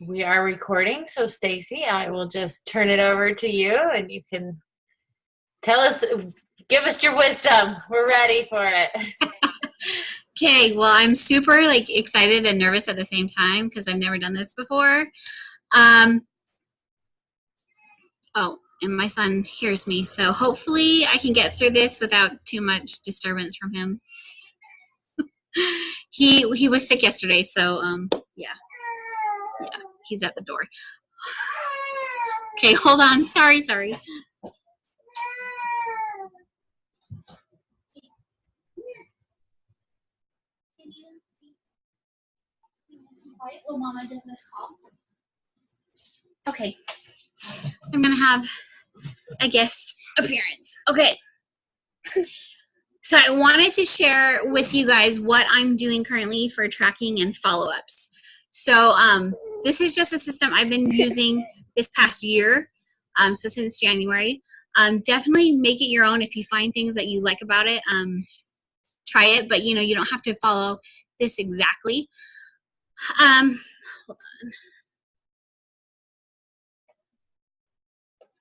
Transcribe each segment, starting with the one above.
We are recording, so Stacey, I will just turn it over to you and you can tell us, give us your wisdom. We're ready for it. Okay, well, I'm super excited and nervous at the same time because I've never done this before. Oh, and my son hears me, so hopefully I can get through this without too much disturbance from him. He was sick yesterday, so yeah, he's at the door. Okay, hold on. Sorry. Quiet while Mama does this call. Okay, I'm gonna have a guest appearance. Okay, so I wanted to share with you guys what I'm doing currently for tracking and follow-ups. So this is just a system I've been using this past year, so since January. Definitely make it your own. If you find things that you like about it, try it, but you don't have to follow this exactly. Hold on.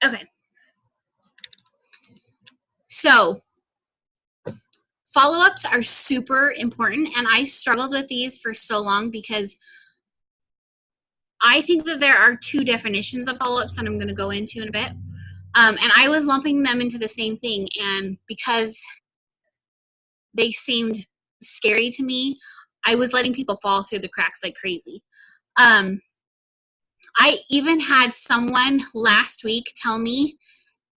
Okay. So follow-ups are super important, and I struggled with these for so long because I think that there are two definitions of follow-ups that I'm going to go into in a bit. And I was lumping them into the same thing, and because they seemed scary to me, I was letting people fall through the cracks like crazy. I even had someone last week tell me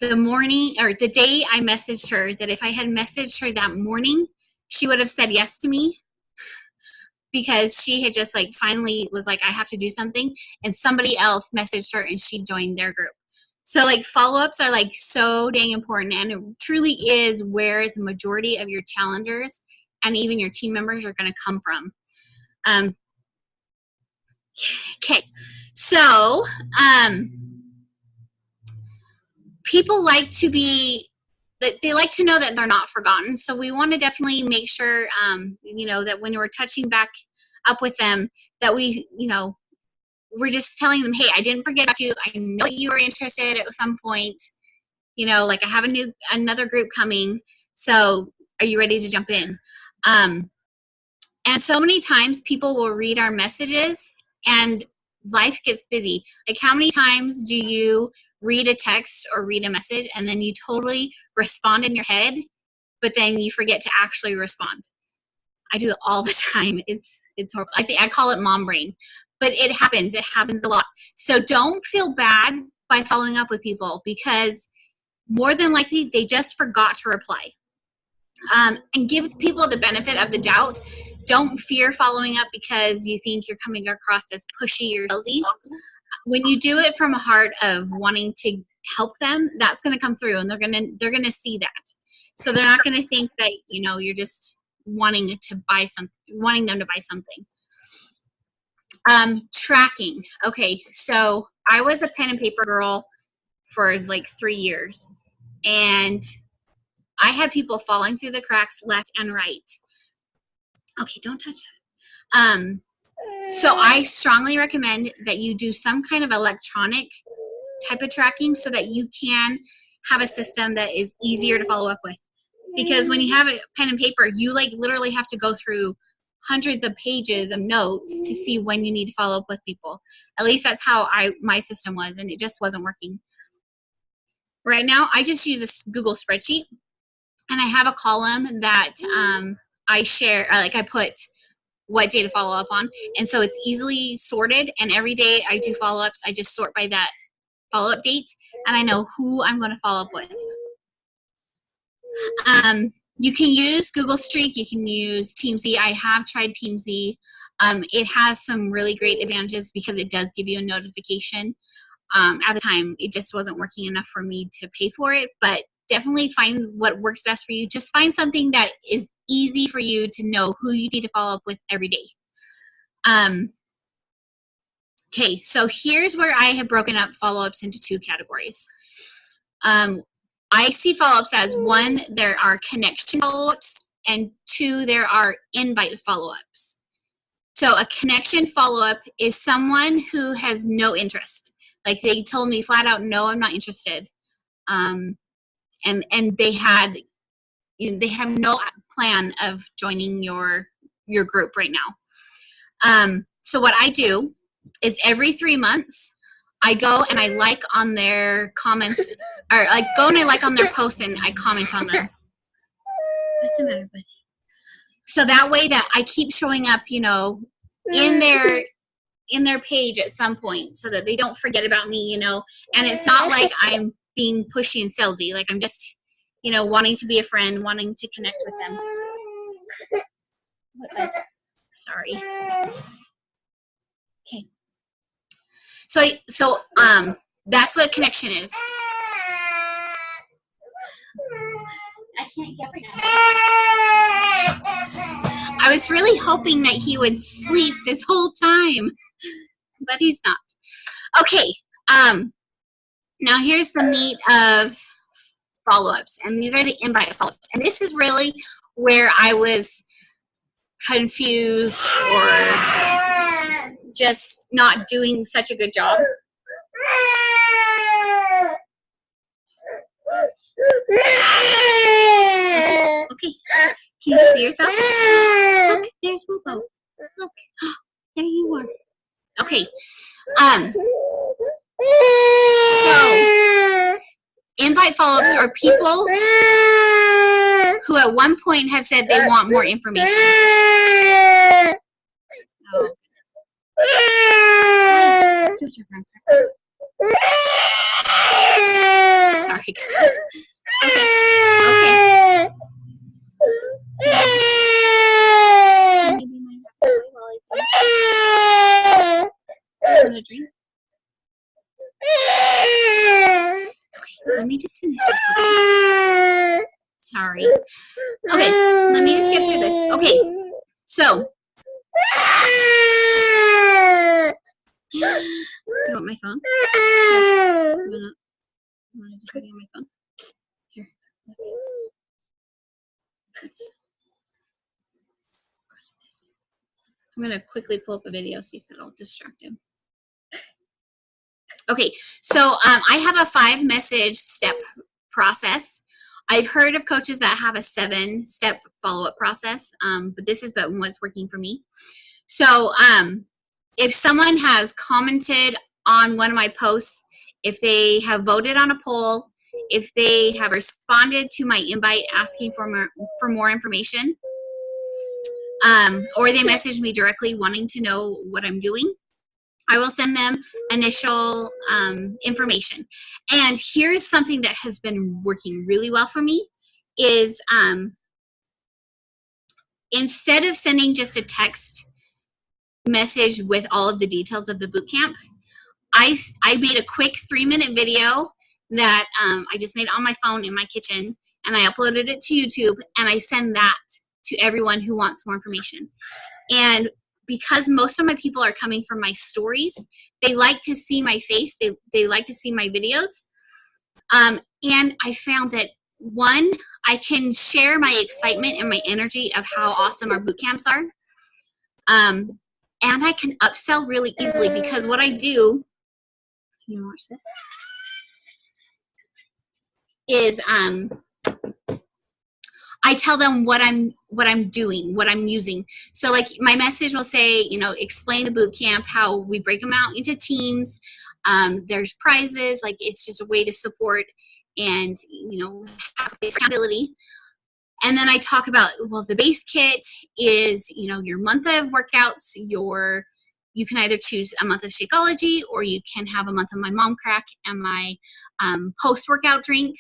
the morning or the day I messaged her that if I had messaged her that morning, she would have said yes to me, because she had just finally was like, I have to do something, and somebody else messaged her and she joined their group. So follow-ups are so dang important, and it truly is where the majority of your challengers and even your team members are going to come from. Okay, so people like to be, they like to know that they're not forgotten. So we want to definitely make sure, that when we're touching back up with them, that we're just telling them, hey, I didn't forget about you. I know that you were interested at some point. I have another group coming. So are you ready to jump in? And so many times people will read our messages and life gets busy. How many times do you read a text or read a message and then you totally respond in your head, but then you forget to actually respond? I do it all the time. It's horrible. I call it mom brain, but it happens. It happens a lot. So don't feel bad by following up with people, because more than likely they just forgot to reply. And give people the benefit of the doubt. Don't fear following up because you think you're coming across as pushy or salesy. When you do it from a heart of wanting to help them, that's going to come through, and they're going to see that. So they're not going to think that you're just wanting them to buy something. Tracking. Okay, so I was a pen and paper girl for 3 years, and I had people falling through the cracks left and right. Okay, don't touch that. So I strongly recommend that you do some kind of electronic type of tracking so that you can have a system that is easier to follow up with. Because when you have a pen and paper, you literally have to go through hundreds of pages of notes to see when you need to follow up with people. At least that's how my system was, and it just wasn't working. Right now, I just use a Google spreadsheet, and I have a column that I share, I put what day to follow up on. And so it's easily sorted, and every day I do follow-ups, I just sort by that follow-up date, and I know who I'm going to follow up with. You can use Google Streak, you can use TeamZ. I have tried TeamZ. It has some really great advantages because it does give you a notification. At the time, it just wasn't working enough for me to pay for it, but definitely find what works best for you. Just find something that is easy for you to know who you need to follow up with every day. Okay, so here's where I have broken up follow-ups into two categories. I see follow-ups as, one, there are connection follow-ups, and two, there are invite follow-ups. So a connection follow-up is someone who has no interest. Like they told me flat out, no, I'm not interested. And they had, they have no plan of joining your group right now. So what I do is every 3 months, I go and I like on their comments, or like go and I like on their posts and I comment on them. What's the matter, buddy? So that way that I keep showing up, you know, in their page at some point, so that they don't forget about me, you know. And it's not like I'm being pushy and salesy. Like I'm just, you know, wanting to be a friend, wanting to connect with them. Sorry. Okay. So that's what a connection is. I can't get right now. I was really hoping that he would sleep this whole time, but he's not. Okay. Now here's the meat of follow-ups, and these are the invite follow-ups. And this is really where I was confused or just not doing such a good job. Okay, can you see yourself? Look, there's Bobo. Look, there you are. Okay, so invite follow-ups are people who at one point have said they want more information. Oh, sorry. Okay. Maybe my while I want a drink. Okay, let me just finish this. Okay? Sorry. Okay, let me just get through this. Okay, so. You want my phone? You want to just give me my phone? Here. Let's go to this. I'm going to quickly pull up a video, see if that'll distract him. Okay, so I have a 5-message step process. I've heard of coaches that have a 7-step follow-up process, but this is about what's working for me. So if someone has commented on one of my posts, if they have voted on a poll, if they have responded to my invite asking for more information, or they message me directly wanting to know what I'm doing, I will send them initial information. And here's something that has been working really well for me is instead of sending just a text message with all of the details of the boot camp, I made a quick 3-minute video that I just made on my phone in my kitchen, and I uploaded it to YouTube, and I send that to everyone who wants more information. And because most of my people are coming from my stories, they like to see my face, they like to see my videos. And I found that, one, I can share my excitement and my energy of how awesome our boot camps are. And I can upsell really easily because what I do, you watch this, is I tell them what I'm doing, what I'm using. So like my message will say, you know, explain the boot camp, how we break them out into teams. There's prizes, like it's just a way to support and, you know, have accountability. And then I talk about, well, the base kit is, you know, your month of workouts, you can either choose a month of Shakeology, or you can have a month of my mom crack and my post-workout drink.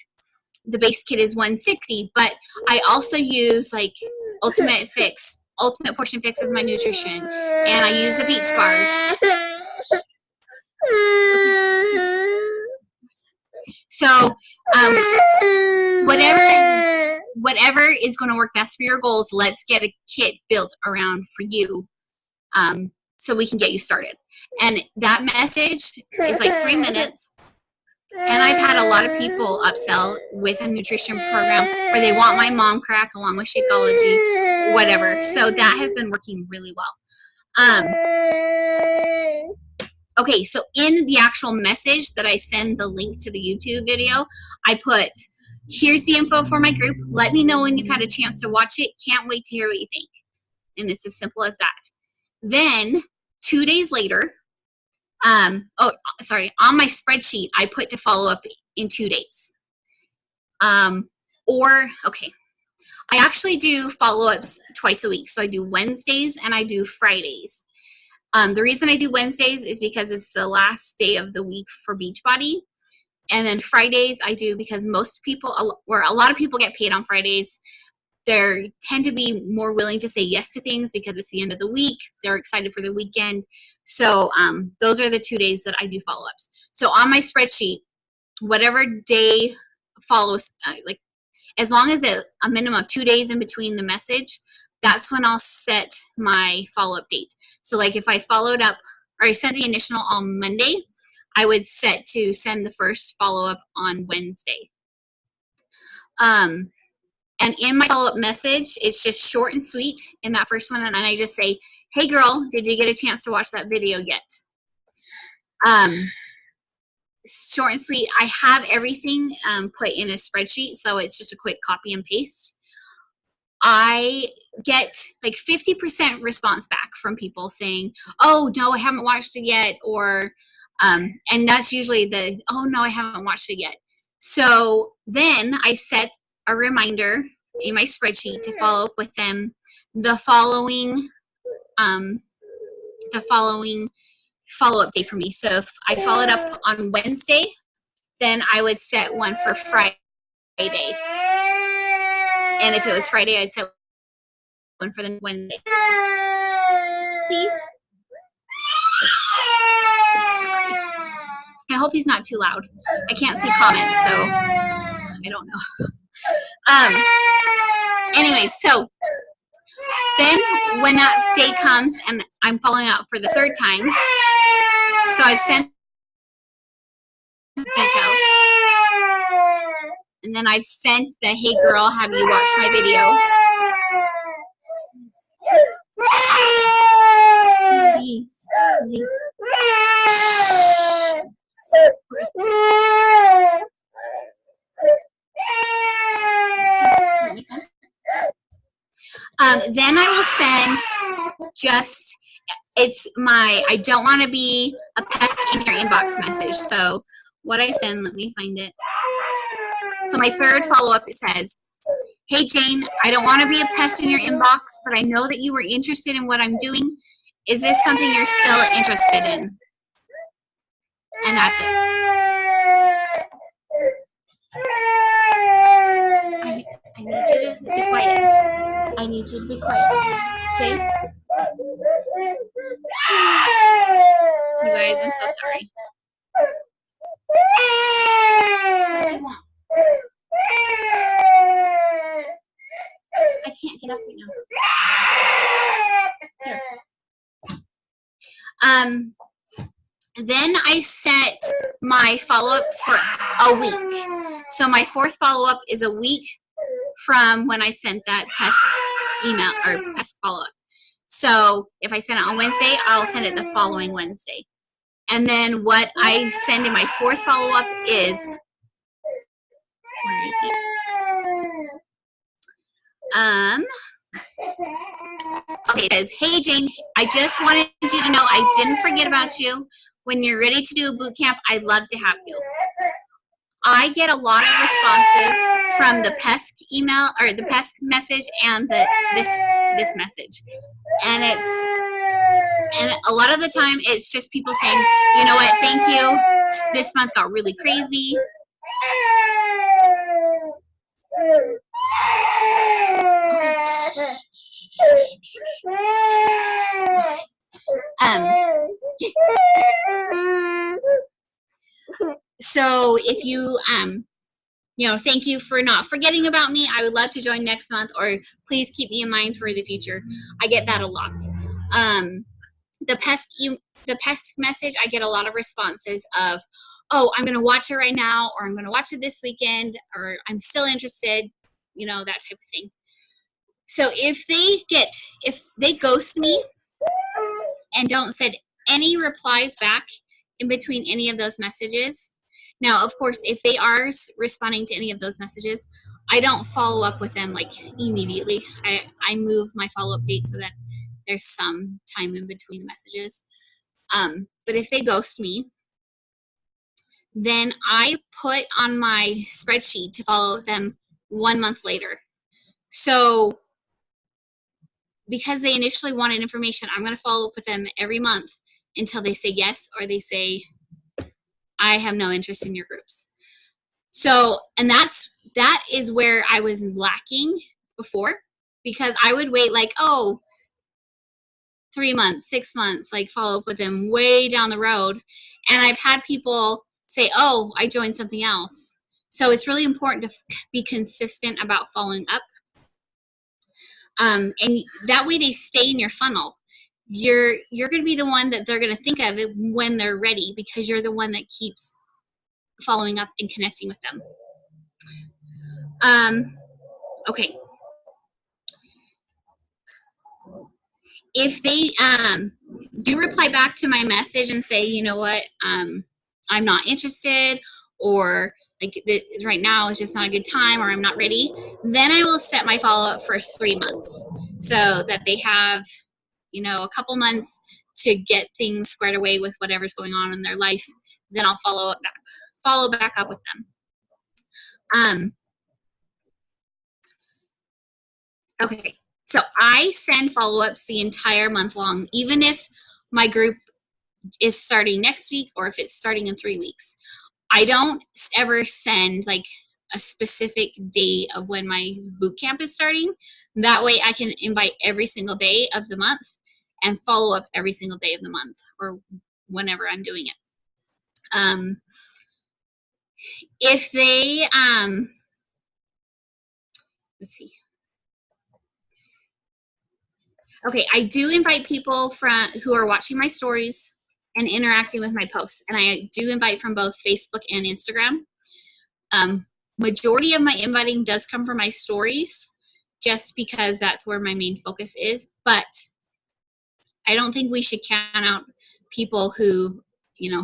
The base kit is $160, but I also use like Ultimate Portion Fix as my nutrition, and I use the beach bars. So whatever is going to work best for your goals, let's get a kit built around for you, so we can get you started. And that message is like 3 minutes. And I've had a lot of people upsell with a nutrition program where they want my mom crack along with Shakeology, whatever. So that has been working really well. Um, okay, so in the actual message that I send the link to the YouTube video, I put, here's the info for my group. Let me know when you've had a chance to watch it. Can't wait to hear what you think. And it's as simple as that. Then 2 days later, on my spreadsheet, I put to follow up in 2 days. Okay, I actually do follow-ups twice a week. So I do Wednesdays and I do Fridays. The reason I do Wednesdays is because it's the last day of the week for Beachbody. And then Fridays I do because most people, or a lot of people get paid on Fridays. They tend to be more willing to say yes to things because it's the end of the week. They're excited for the weekend. So those are the 2 days that I do follow-ups. So on my spreadsheet, whatever day follows, like as long as a minimum of 2 days in between the message, that's when I'll set my follow-up date. So like if I followed up, or I sent the initial on Monday, I would set to send the first follow-up on Wednesday. And in my follow-up message, it's just short and sweet in that first one, and I just say, hey girl, did you get a chance to watch that video yet? Short and sweet. I have everything put in a spreadsheet, so it's just a quick copy and paste. I get like 50% response back from people saying, oh no, I haven't watched it yet, or and that's usually the, oh no, I haven't watched it yet. So then I set a reminder in my spreadsheet to follow up with them the following follow-up day for me. So if I followed up on Wednesday, then I would set one for Friday. And if it was Friday, I'd set one for the Wednesday. Please. I hope he's not too loud. I can't see comments, so I don't know. Anyway, so then when that day comes and I'm following up for the third time, so I've sent details, and then I've sent the, hey girl, have you watched my video? Please, please. Then I will send just, it's my, I don't want to be a pest in your inbox message. So what I send, let me find it. So my third follow-up says, hey Jane, I don't want to be a pest in your inbox, but I know that you were interested in what I'm doing. Is this something you're still interested in? And that's it. I need you to be quiet. I need you to be quiet. Okay? You guys, I'm so sorry. What do you want? I can't get up right now. Here. Then I set my follow-up for a week. So my fourth follow-up is a week from when I sent that pest email or pest follow-up. So if I send it on Wednesday, I'll send it the following Wednesday. And then what I send in my fourth follow-up is, where is it? Okay, it says, hey Jane, I just wanted you to know I didn't forget about you. When you're ready to do a boot camp, I'd love to have you. I get a lot of responses from the pest email or the pest message and this message, and a lot of the time it's just people saying, you know what, thank you. This month got really crazy. So if you, thank you for not forgetting about me. I would love to join next month, or please keep me in mind for the future. I get that a lot. The pest message, I get a lot of responses of, oh, I'm going to watch it right now, or I'm going to watch it this weekend, or I'm still interested, that type of thing. So if they ghost me, and don't send any replies back in between any of those messages. Now, of course, if they are responding to any of those messages, I don't follow up with them like immediately. I move my follow-up date so that there's some time in between the messages. But if they ghost me, then I put on my spreadsheet to follow them 1 month later. So because they initially wanted information, I'm going to follow up with them every month until they say yes or they say, I have no interest in your groups. So, and that is where I was lacking before, because I would wait like, 3 months, 6 months, like follow up with them way down the road. And I've had people say, oh, I joined something else. So it's really important to be consistent about following up. And that way they stay in your funnel. You're going to be the one that they're going to think of when they're ready, because you're the one that keeps following up and connecting with them. Okay. If they do reply back to my message and say, you know what, I'm not interested, or like right now is just not a good time, or I'm not ready, then I will set my follow-up for 3 months so that they have, a couple months to get things squared away with whatever's going on in their life. Then I'll follow back up with them. Okay, so I send follow-ups the entire month long, even if my group is starting next week or if it's starting in 3 weeks. I don't ever send like a specific day of when my boot camp is starting. That way I can invite every single day of the month and follow up every single day of the month or whenever I'm doing it. If they, let's see. Okay, I do invite people who are watching my stories and interacting with my posts, and I do invite from both Facebook and Instagram. Majority of my inviting does come from my stories, just because that's where my main focus is. But I don't think we should count out people who,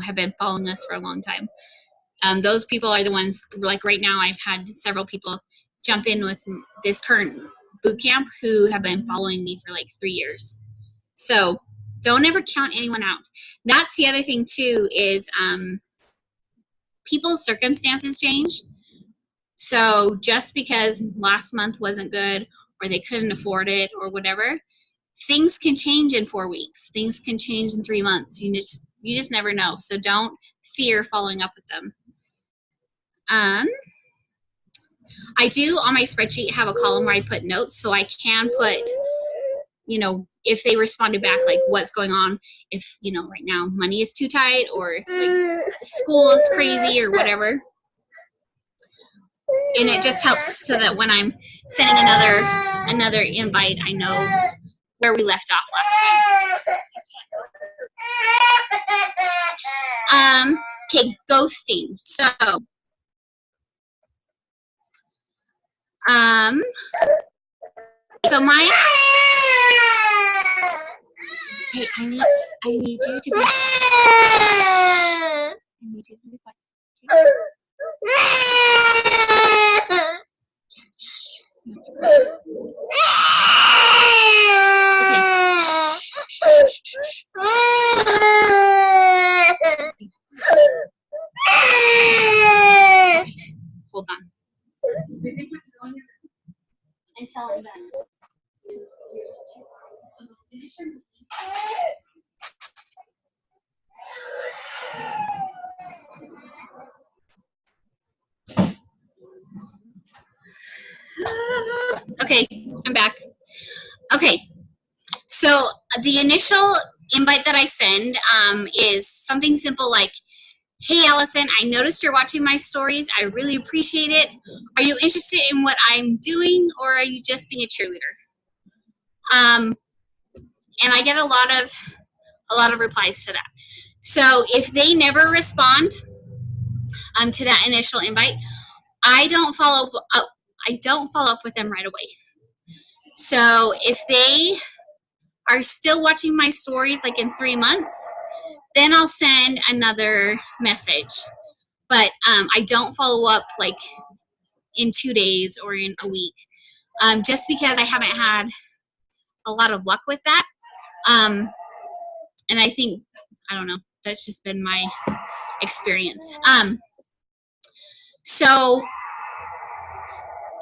have been following us for a long time. Those people are the ones, like right now, I've had several people jump in with this current boot camp who have been following me for like 3 years. So don't ever count anyone out. That's the other thing too, is people's circumstances change. So just because last month wasn't good, or they couldn't afford it, or whatever, things can change in 4 weeks. Things can change in 3 months. You just never know. So don't fear following up with them. I do on my spreadsheet have a column where I put notes, so I can put, if they responded back, like what's going on, if, right now money is too tight, or like school is crazy, or whatever. And it just helps so that when I'm sending another invite, I know where we left off last time. Okay, ghosting. So, my, hey, I need you to be quiet. Hold on. Until I'm done. Okay, I'm back. Okay, so the initial invite that I send is something simple like, hey Allison, I noticed you're watching my stories. I really appreciate it. Are you interested in what I'm doing, or are you just being a cheerleader? And I get a lot of replies to that. So if they never respond to that initial invite, I don't follow up with them right away. So if they are still watching my stories like in 3 months, then I'll send another message. But I don't follow up like in 2 days or in a week, just because I haven't had a lot of luck with that. And I think, I don't know, that's just been my experience. So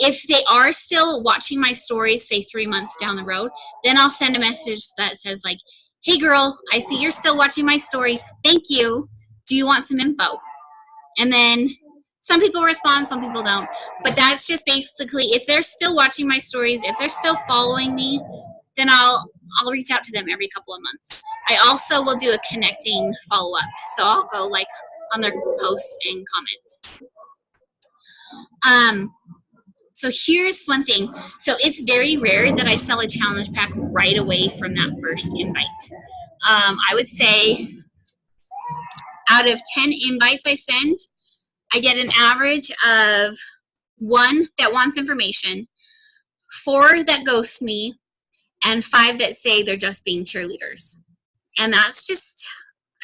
if they are still watching my stories, say 3 months down the road, then I'll send a message that says like, hey girl, I see you're still watching my stories. Thank you. Do you want some info? And then some people respond, some people don't. But that's just basically, if they're still watching my stories, if they're still following me, then I'll reach out to them every couple of months. I also will do a connecting follow-up. So I'll go like on their posts and comment. So here's one thing. So it's very rare that I sell a challenge pack right away from that first invite. I would say out of 10 invites I send, I get an average of 1 that wants information, 4 that ghost me, and 5 that say they're just being cheerleaders. And that's just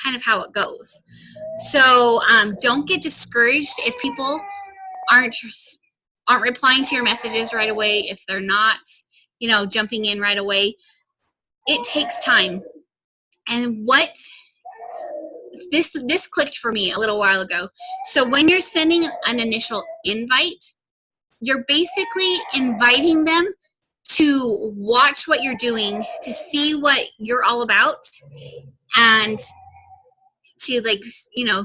kind of how it goes. So don't get discouraged if people aren't replying to your messages right away, if they're not, jumping in right away. It takes time. And what this clicked for me a little while ago. So when you're sending an initial invite, you're basically inviting them to watch what you're doing, to see what you're all about, and to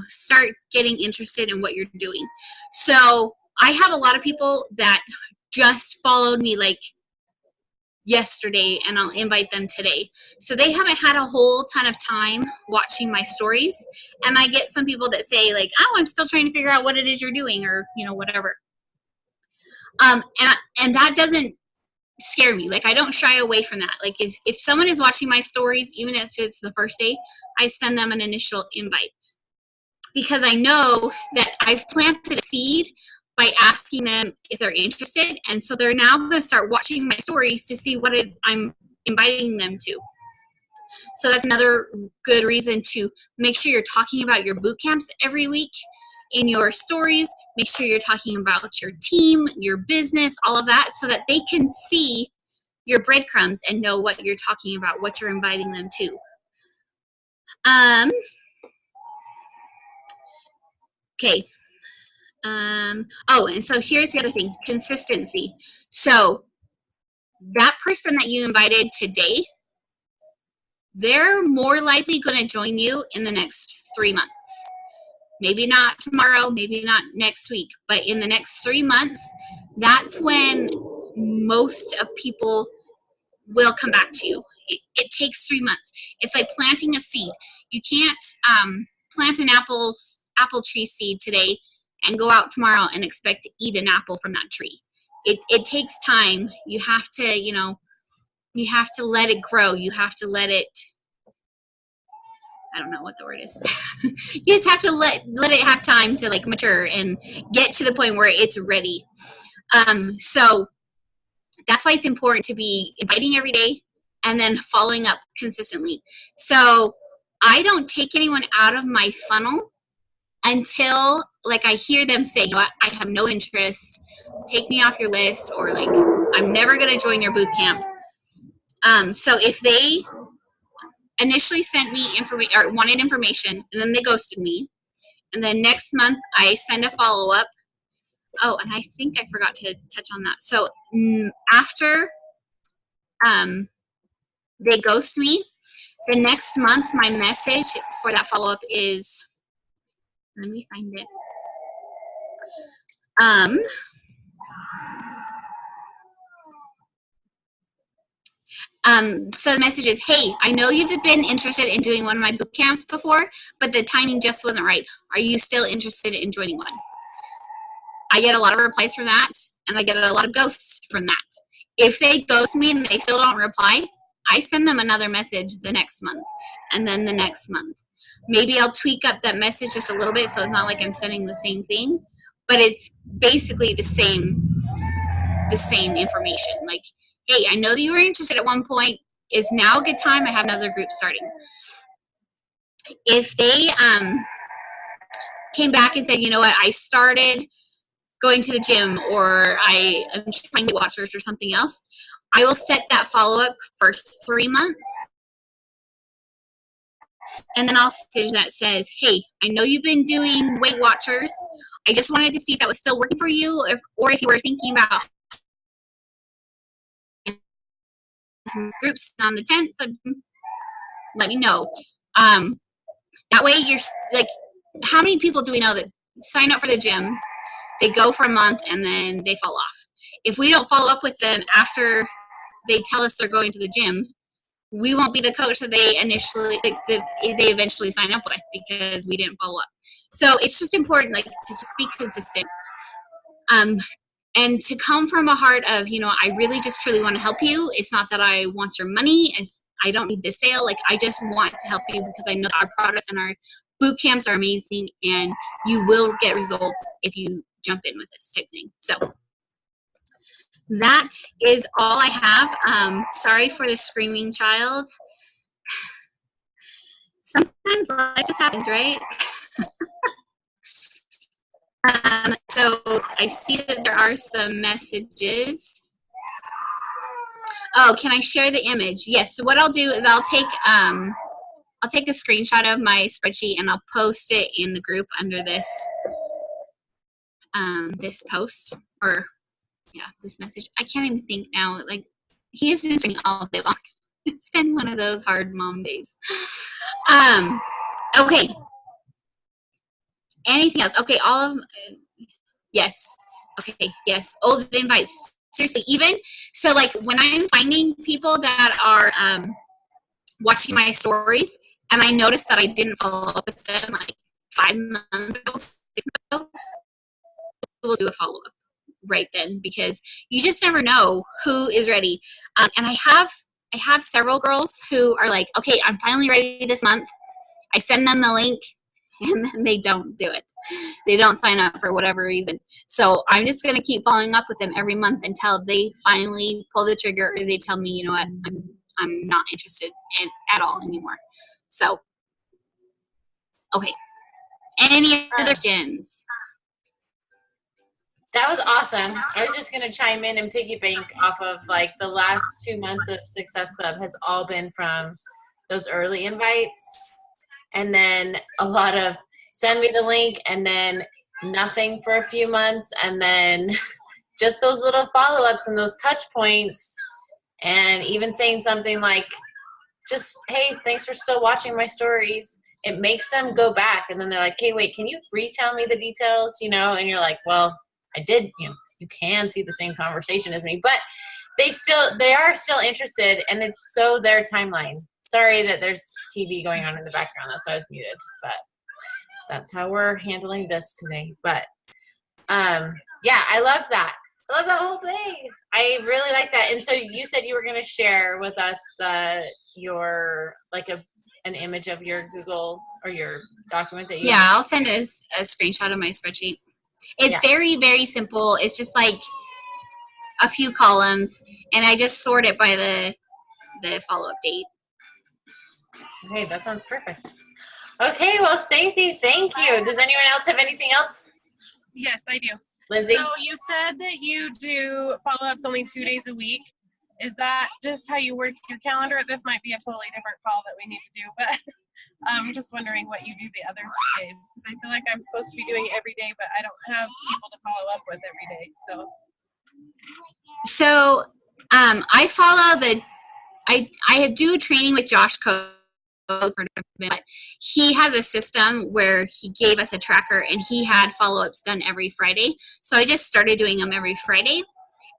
start getting interested in what you're doing. So I have a lot of people that just followed me like yesterday, and I'll invite them today. So they haven't had a whole ton of time watching my stories. And I get some people that say like, oh, I'm still trying to figure out what it is you're doing, or, whatever. And that doesn't scare me. Like, I don't shy away from that. Like, if someone is watching my stories, even if it's the first day, I send them an initial invite, because I know that I've planted a seed by asking them if they're interested. And so they're now going to start watching my stories to see what I'm inviting them to. So that's another good reason to make sure you're talking about your boot camps every week in your stories. Make sure you're talking about your team, your business, all of that, so that they can see your breadcrumbs and know what you're talking about, what you're inviting them to. Okay. And so here's the other thing, consistency. So that person that you invited today, they're more likely going to join you in the next 3 months. Maybe not tomorrow, maybe not next week, but in the next 3 months, that's when most of people will come back to you. It takes 3 months. It's like planting a seed. You can't plant an apple tree seed today and go out tomorrow and expect to eat an apple from that tree. It takes time. You have to, you have to let it grow. You have to let it, I don't know what the word is. You just have to let it have time to like mature and get to the point where it's ready. So that's why it's important to be inviting every day and then following up consistently. So I don't take anyone out of my funnel until like I hear them say, I have no interest, take me off your list, or like, I'm never going to join your boot camp. So if they initially sent me information or wanted information, and then they ghosted me, and then next month I send a follow-up. Oh, and I think I forgot to touch on that. So after they ghost me, the next month my message for that follow-up is, let me find it. So the message is, hey, I know you've been interested in doing one of my boot camps before, but the timing just wasn't right. Are you still interested in joining one? I get a lot of replies from that, and I get a lot of ghosts from that. If they ghost me and they still don't reply, I send them another message the next month, and then the next month. Maybe I'll tweak up that message just a little bit so it's not like I'm sending the same thing, but it's basically the same information. Like, hey, I know that you were interested at one point. is now a good time? I have another group starting. If they came back and said, you know what, I started going to the gym, or I am trying to watchers or something else, I will set that follow-up for 3 months. And then I'll stage that says, hey, I know you've been doing Weight Watchers. I just wanted to see if that was still working for you, or if you were thinking about groups on the 10th, let me know. That way you're like, how many people do we know that sign up for the gym, they go for a month, and then they fall off? If we don't follow up with them after they tell us they're going to the gym, we won't be the coach that they eventually sign up with, because we didn't follow up. So it's just important, like, to just be consistent. And to come from a heart of, you know, I really just truly want to help you. It's not that I want your money. I don't need the sale. Like, I just want to help you because I know our products and our boot camps are amazing, and you will get results if you jump in with this type thing. So that is all I have. Sorry for the screaming child. Sometimes life just happens, right? So I see that there are some messages. Oh, can I share the image? Yes. So what I'll do is I'll take a screenshot of my spreadsheet, and I'll post it in the group under this this post, or yeah, this message. I can't even think now. Like, he has been screaming all day long. It's been one of those hard mom days. Okay. Anything else? Okay, all of yes. Okay, yes. Old invites. Seriously, even so, like, when I'm finding people that are watching my stories, and I notice that I didn't follow up with them like 5 months ago, 6 months ago, we'll do a follow up right then, because you just never know who is ready. And I have several girls who are like, okay, I'm finally ready this month. I send them the link, and then they don't do it. They don't sign up for whatever reason. So I'm just going to keep following up with them every month until they finally pull the trigger, or they tell me, you know what, I'm not interested at all anymore. So, okay. Any other questions? That was awesome. I was just going to chime in and piggy bank off of, like, the last 2 months of Success Club has all been from those early invites, and then a lot of send me the link, and then nothing for a few months, and then just those little follow-ups and those touch points, and even saying something like, just, hey, thanks for still watching my stories. It makes them go back, and then they're like, hey, wait, can you retell me the details, you know? And you're like, well, I did, you know, you can see the same conversation as me, but they are still interested, and it's so their timeline. Sorry that there's TV going on in the background. That's why I was muted, but that's how we're handling this today. But yeah, I love that. I love that whole thing. I really like that. And so you said you were going to share with us your like an image of your Google or your document that you. Yeah, I'll send a screenshot of my spreadsheet. It's very, very simple. It's just like a few columns, and I just sort it by the follow-up date. Okay, that sounds perfect. Okay, well, Stacey, thank you. Does anyone else have anything else? Yes, I do. Lindsay? So you said that you do follow-ups only 2 days a week. Is that just how you work your calendar? This might be a totally different call that we need to do, but I'm just wondering what you do the other days, because I feel like I'm supposed to be doing it every day, but I don't have people to follow up with every day. So I follow I do training with Josh Code, but he has a system where he gave us a tracker, and he had follow-ups done every Friday. So I just started doing them every Friday,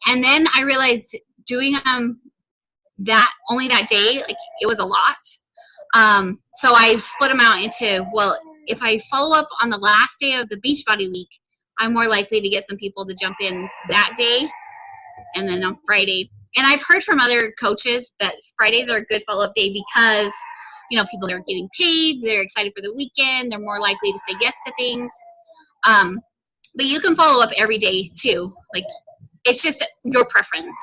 and then I realized doing them only that day, like, it was a lot. So I split them out into, well, if I follow up on the last day of the Beachbody week, I'm more likely to get some people to jump in that day, and then on Friday. And I've heard from other coaches that Fridays are a good follow-up day because, you know, people are getting paid, they're excited for the weekend, they're more likely to say yes to things. But you can follow up every day too. Like, it's just your preference.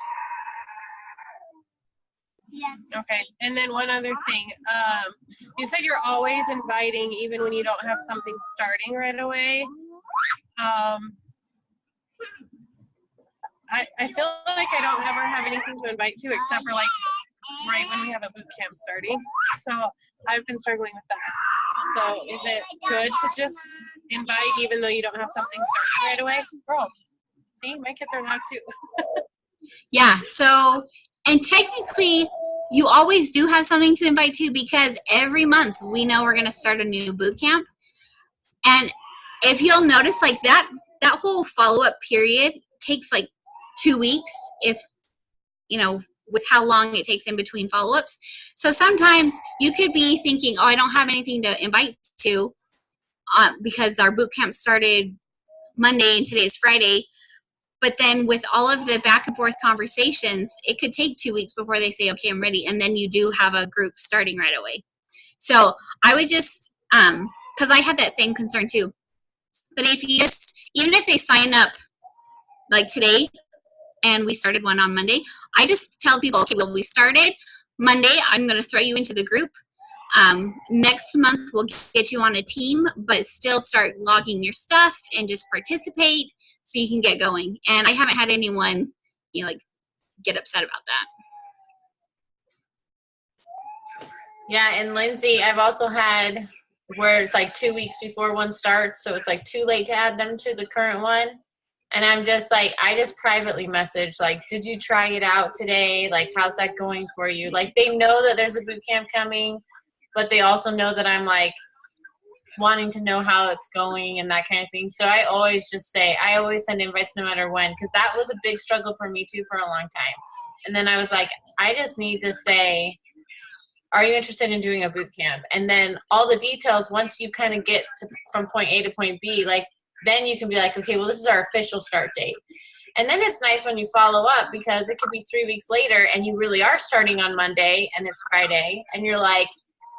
Okay. And then one other thing. You said you're always inviting even when you don't have something starting right away. I feel like I don't ever have anything to invite to except for like right when we have a boot camp starting. So I've been struggling with that. So is it good to just invite even though you don't have something starting right away? Girls, see, my kids are loud too. Yeah, so, and technically, you always do have something to invite to because every month we know we're going to start a new boot camp. And if you'll notice, like that whole follow-up period takes like 2 weeks if, you know, with how long it takes in between follow-ups. So sometimes you could be thinking, oh, I don't have anything to invite to because our boot camp started Monday and today's Friday. But then with all of the back and forth conversations, it could take 2 weeks before they say, okay, I'm ready. And then you do have a group starting right away. So I would just, because I had that same concern too. But if you just, even if they sign up like today and we started one on Monday, I just tell people, okay, well, we started Monday. I'm going to throw you into the group. Next month we'll get you on a team, but still start logging your stuff and just participate so you can get going. And I haven't had anyone, you know, like get upset about that. Yeah, and Lindsay, I've also had where it's like 2 weeks before one starts, so it's like too late to add them to the current one. And I'm just like, I just privately message, like, did you try it out today? Like, how's that going for you? Like, they know that there's a boot camp coming, but they also know that I'm like wanting to know how it's going and that kind of thing. So I always just say, I always send invites no matter when, because that was a big struggle for me too for a long time. And then I was like, I just need to say, are you interested in doing a boot camp? And then all the details, once you kind of get from point A to point B, like then you can be like, okay, well, this is our official start date. And then it's nice when you follow up because it could be 3 weeks later and you really are starting on Monday and it's Friday and you're like,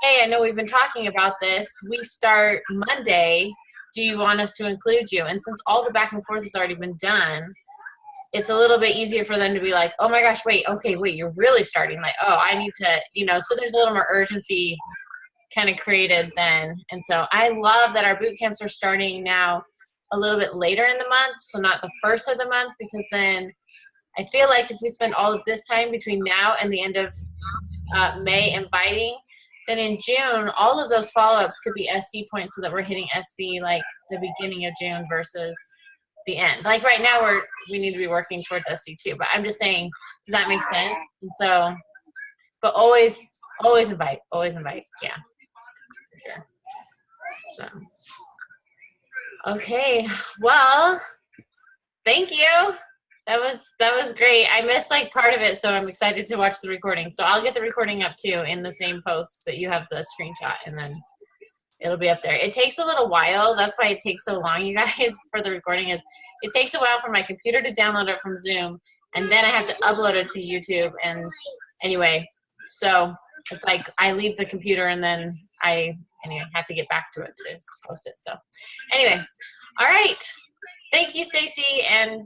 hey, I know we've been talking about this. We start Monday. Do you want us to include you? And since all the back and forth has already been done, it's a little bit easier for them to be like, oh my gosh, wait, you're really starting. Like, oh, I need to, you know, so there's a little more urgency kind of created then. And so I love that our boot camps are starting now a little bit later in the month, so not the first of the month, because then I feel like if we spend all of this time between now and the end of May inviting, then in June, all of those follow-ups could be SC points so that we're hitting SC like the beginning of June versus the end. Like right now we need to be working towards SC too, but I'm just saying, does that make sense? And so, but always invite, yeah, for sure. So, okay, well, thank you. That was great. I missed like part of it, so I'm excited to watch the recording. So I'll get the recording up too in the same post that you have the screenshot, and then it'll be up there. It takes a little while. That's why it takes so long, you guys, for the recording. Is it takes a while for my computer to download it from Zoom, and then I have to upload it to YouTube. And anyway, so it's like I leave the computer and then I have to get back to it to post it. So anyway, all right. Thank you, Stacey, and